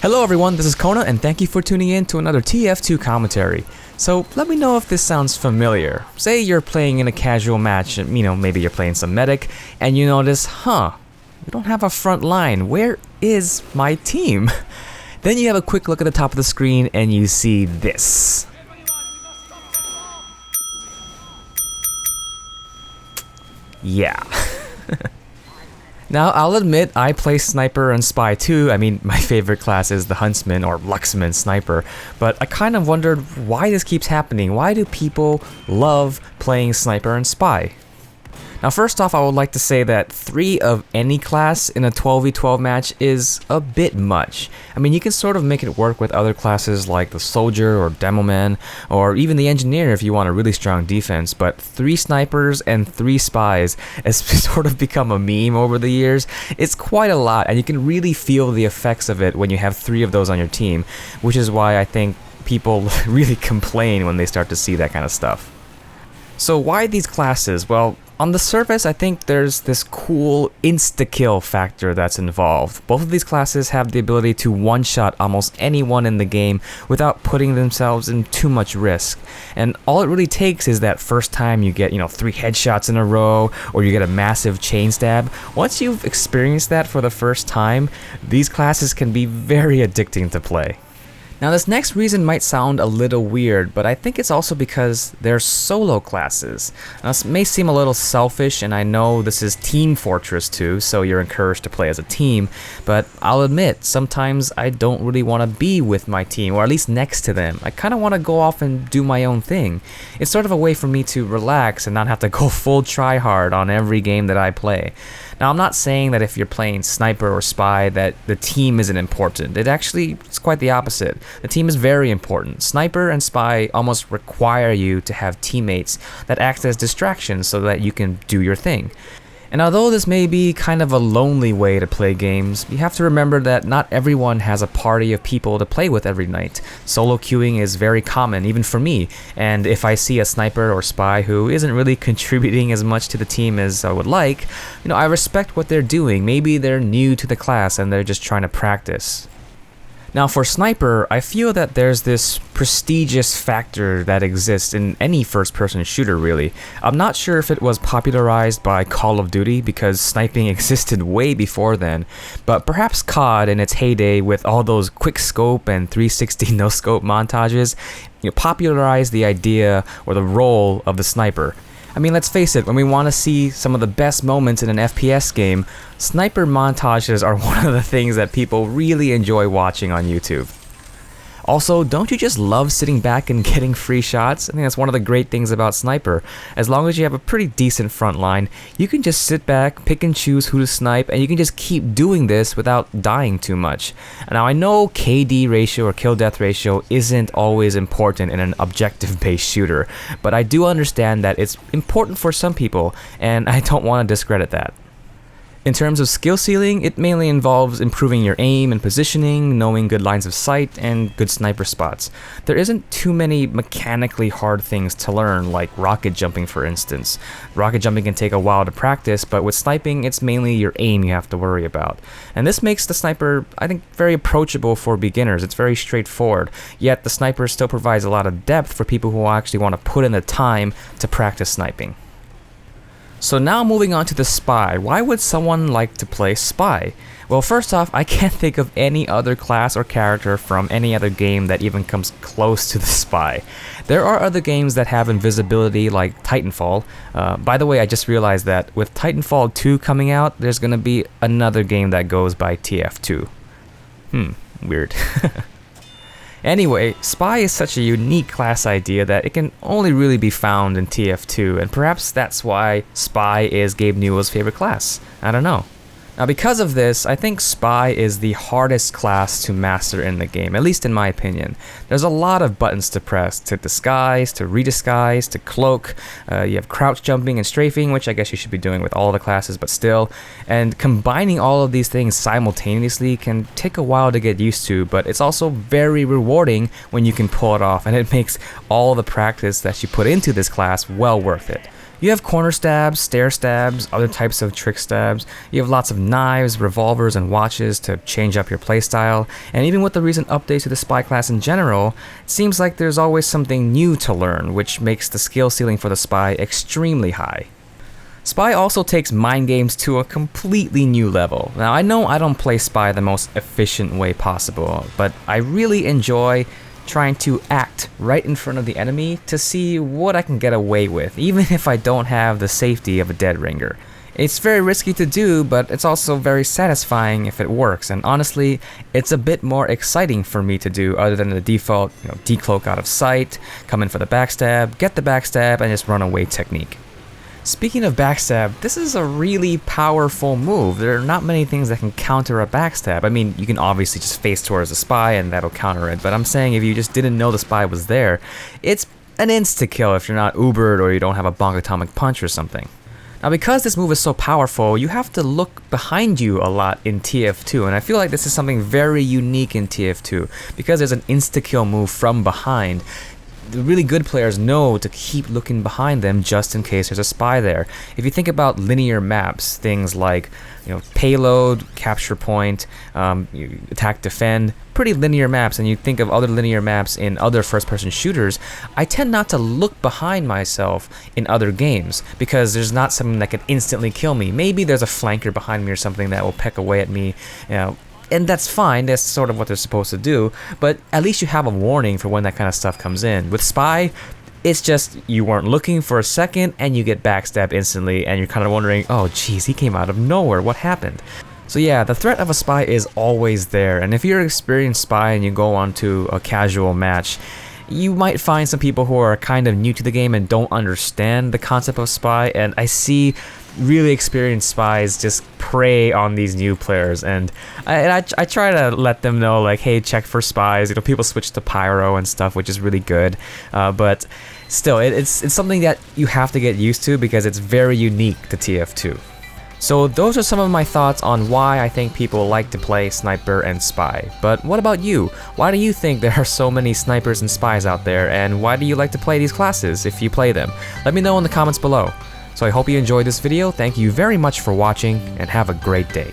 Hello everyone, this is Kona and thank you for tuning in to another TF2 commentary. So let me know if this sounds familiar. Say you're playing in a casual match, maybe you're playing some medic, and you notice, we don't have a front line, where is my team? Then you have a quick look at the top of the screen and you see this. Yeah. Now, I'll admit I play Sniper and Spy too. My favorite class is the Huntsman or Luxman Sniper, but I kind of wondered why this keeps happening. Why do people love playing Sniper and Spy? Now, first off, I would like to say that 3 of any class in a 12v12 match is a bit much. You can sort of make it work with other classes like the Soldier or Demoman, or even the Engineer if you want a really strong defense, but 3 Snipers and 3 Spies has sort of become a meme over the years. It's quite a lot, and you can really feel the effects of it when you have 3 of those on your team, which is why I think people really complain when they start to see that kind of stuff. So why these classes? Well, on the surface, I think there's this cool insta-kill factor that's involved. Both of these classes have the ability to one-shot almost anyone in the game without putting themselves in too much risk. And all it really takes is that first time you get, 3 headshots in a row, or you get a massive chain stab. Once you've experienced that for the first time, these classes can be very addicting to play. Now, this next reason might sound a little weird, but I think it's also because they're solo classes. Now, this may seem a little selfish, and I know this is Team Fortress 2, so you're encouraged to play as a team, but I'll admit, sometimes I don't really want to be with my team, or at least next to them. I kind of want to go off and do my own thing. It's sort of a way for me to relax and not have to go full try-hard on every game that I play. Now, I'm not saying that if you're playing Sniper or Spy that the team isn't important. It's quite the opposite. The team is very important. Sniper and Spy almost require you to have teammates that act as distractions so that you can do your thing. And although this may be kind of a lonely way to play games, you have to remember that not everyone has a party of people to play with every night. Solo queuing is very common, even for me, and if I see a Sniper or Spy who isn't really contributing as much to the team as I would like, I respect what they're doing. Maybe they're new to the class and they're just trying to practice. Now, for Sniper, I feel that there's this prestigious factor that exists in any first-person shooter, really. I'm not sure if it was popularized by Call of Duty, because sniping existed way before then, but perhaps COD in its heyday with all those quick-scope and 360 no-scope montages, popularized the idea or the role of the sniper. Let's face it, when we want to see some of the best moments in an FPS game, sniper montages are one of the things that people really enjoy watching on YouTube. Also, don't you just love sitting back and getting free shots? I think that's one of the great things about Sniper. As long as you have a pretty decent front line, you can just sit back, pick and choose who to snipe, and you can just keep doing this without dying too much. Now, I know KD ratio or kill-death ratio isn't always important in an objective-based shooter, but I do understand that it's important for some people, and I don't want to discredit that. In terms of skill ceiling, it mainly involves improving your aim and positioning, knowing good lines of sight, and good sniper spots. There isn't too many mechanically hard things to learn, like rocket jumping for instance. Rocket jumping can take a while to practice, but with sniping, it's mainly your aim you have to worry about. And this makes the sniper, I think, very approachable for beginners. It's very straightforward, yet the sniper still provides a lot of depth for people who actually want to put in the time to practice sniping. So now moving on to the Spy. Why would someone like to play Spy? Well, first off, I can't think of any other class or character from any other game that even comes close to the Spy. There are other games that have invisibility like Titanfall. By the way, I just realized that with Titanfall 2 coming out, there's gonna be another game that goes by TF2. Weird. Anyway, Spy is such a unique class idea that it can only really be found in TF2, and perhaps that's why Spy is Gabe Newell's favorite class. I don't know. Now, because of this, I think Spy is the hardest class to master in the game, at least in my opinion. There's a lot of buttons to press, to disguise, to redisguise, to cloak. You have crouch jumping and strafing, which I guess you should be doing with all the classes, but still. And combining all of these things simultaneously can take a while to get used to, but it's also very rewarding when you can pull it off, and it makes all the practice that you put into this class well worth it. You have corner stabs, stair stabs, other types of trick stabs. You have lots of knives, revolvers, and watches to change up your playstyle. And even with the recent updates to the spy class in general, it seems like there's always something new to learn, which makes the skill ceiling for the spy extremely high. Spy also takes mind games to a completely new level. Now, I know I don't play Spy the most efficient way possible, but I really enjoy trying to act right in front of the enemy to see what I can get away with, even if I don't have the safety of a dead ringer. It's very risky to do, but it's also very satisfying if it works, and honestly, it's a bit more exciting for me to do other than the default, decloak out of sight, come in for the backstab, get the backstab, and just run away technique. Speaking of backstab, this is a really powerful move. There are not many things that can counter a backstab. I mean, you can obviously just face towards the spy and that'll counter it, but I'm saying if you just didn't know the spy was there, it's an insta-kill if you're not Ubered or you don't have a bonk atomic punch or something. Now, because this move is so powerful, you have to look behind you a lot in TF2, and I feel like this is something very unique in TF2, because there's an insta-kill move from behind. The really good players know to keep looking behind them just in case there's a spy there. If you think about linear maps, things like payload, capture point, attack, defend, pretty linear maps, and you think of other linear maps in other first-person shooters, I tend not to look behind myself in other games because there's not something that can instantly kill me. Maybe there's a flanker behind me or something that will peck away at me, and that's fine, that's sort of what they're supposed to do, but at least you have a warning for when that kind of stuff comes in. With Spy, it's just you weren't looking for a second and you get backstabbed instantly and you're kind of wondering, oh geez, he came out of nowhere, what happened? So yeah, the threat of a spy is always there, and if you're an experienced spy and you go on to a casual match, you might find some people who are kind of new to the game and don't understand the concept of spy, and I see really experienced spies just prey on these new players, and I try to let them know, like, hey, check for spies. People switch to pyro and stuff, which is really good, but still, it's something that you have to get used to because it's very unique to TF2. So those are some of my thoughts on why I think people like to play Sniper and Spy. But what about you? Why do you think there are so many Snipers and Spies out there, and why do you like to play these classes if you play them? Let me know in the comments below. So I hope you enjoyed this video, thank you very much for watching, and have a great day.